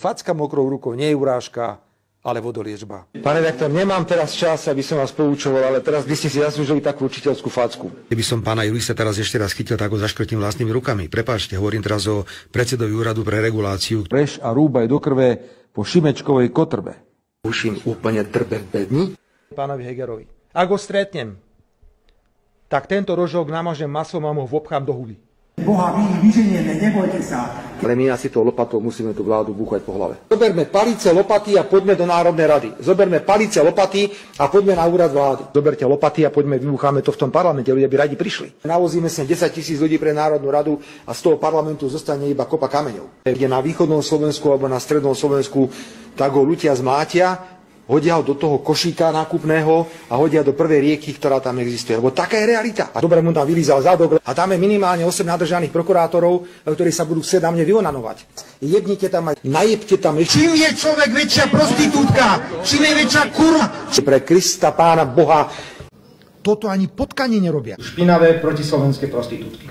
facka mokrou rukou nie je urážka, ale vodoliečba. Pane rektor, nemám teraz čas, aby som vás poučoval, ale teraz by ste si zaslúžili takú učiteľskú facku. Keby som pána Julisa teraz ešte raz chytil, tak ho zaškrtím vlastnými rukami. Prepáčte, hovorím teraz o predsedovi úradu pre reguláciu. Reš a rúbaj do krve po Šimečkovej kotrbe. Už im úplne drbe v bedni. Pánovi Hegerovi. Ak ho stretnem, tak tento rožok namažem maslom a mu ho vopchám do huby. Boha vyženieme, nebojte sa. Ale my asi tou lopatou musíme tú vládu búchať po hlave. Zoberme palice, lopaty a poďme do Národnej rady. Zoberme palice, lopaty a poďme na úrad vlády. Zoberte lopaty a poďme, vybucháme to v tom parlamente, ľudia by radi prišli. Navozíme sem 10 000 ľudí pre Národnú radu a z toho parlamentu zostane iba kopa kameňov. Kde na východnom Slovensku alebo na strednom Slovensku tak ho ľudia zmátia, hodia ho do toho košíka nákupného a hodia do prvej rieky, ktorá tam existuje. Lebo taká je realita. A dobre mu tam vylízal zadok. A tam je minimálne 8 nadržaných prokurátorov, ktorí sa budú chcieť na mne vyonanovať. Jebnite tam aj, najebte tam. Čím je človek väčšia prostitútka? Čím je väčšia kurva? Pre Krista Pána Boha. Toto ani potkanie nerobia. Špinavé protislovenské prostitútky.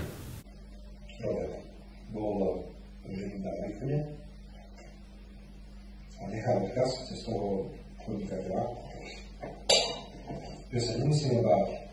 Bol užený na iPhone a nechal odkaz cez toho podnikateľa, že sa nemusíme báť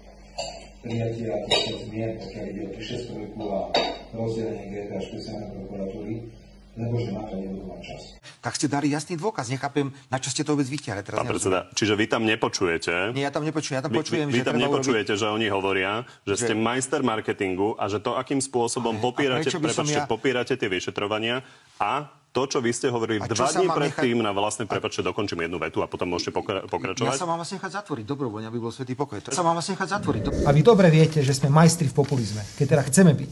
prijatia týchto zmien, pokiaľ ide o Pišestovku a rozdelenie GT a špeciálnej prokuratúry, lebo že na to nebudú mať čas. Tak ste dali jasný dôkaz, nechápem, na čo ste to vôbec vytiahli. Pán predseda, čiže vy tam nepočujete? Nie, ja tam nepočujem, ja tam počujem, vy tam nepočujete, že oni hovoria, že ste majster marketingu a že to, akým spôsobom popierate tie vyšetrovania a to, čo vy ste hovorili 2 dní predtým na vlastne, prepáčte, dokončím jednu vetu a potom môžete pokračovať. Ja sa mám asi nechať zatvoriť, dobrovoľne, aby bol svätý pokoj. Ja sa mám asi nechať zatvoriť. A vy dobre viete, že sme majstri v populizme, keď teda chceme byť.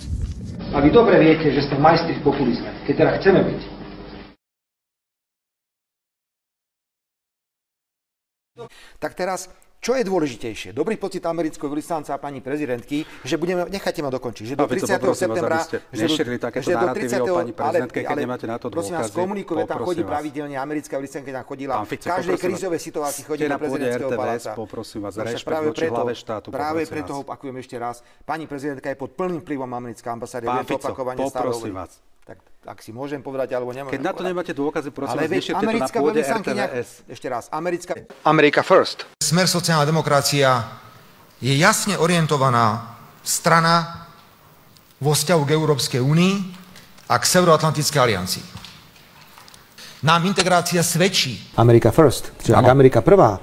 A vy dobre viete, že sme majstri v populizme, keď teda chceme byť. Tak teraz, čo je dôležitejšie? Dobrý pocit amerického vyslanca a pani prezidentky, že budeme, nechajte ma dokončiť, že do 30. septembra, keď nemáte na to dôkazy. Prosím vás, komunikujeme, tam chodí pravidelne, americká vyslanka tam chodila, v každej krízovej situácii chodí do prezidentského paláca. Poprosím vás, rešpekt voči hlave štátu. Práve preto opakujem ešte raz, pani prezidentka je pod plným vplyvom americká ambasády. Pán Fico, poprosím vás. Tak ak si môžem povedať, alebo nemôžem. Keď na to nemáte dôkazy, prosím vás, nešírte to na pôde RTVS. Ešte raz, America first. Smer sociálna demokracia je jasne orientovaná strana vo vzťahu k Európskej únii a k Severoatlantickej aliancii. Nám integrácia svedčí. America first, čiže ak Amerika prvá,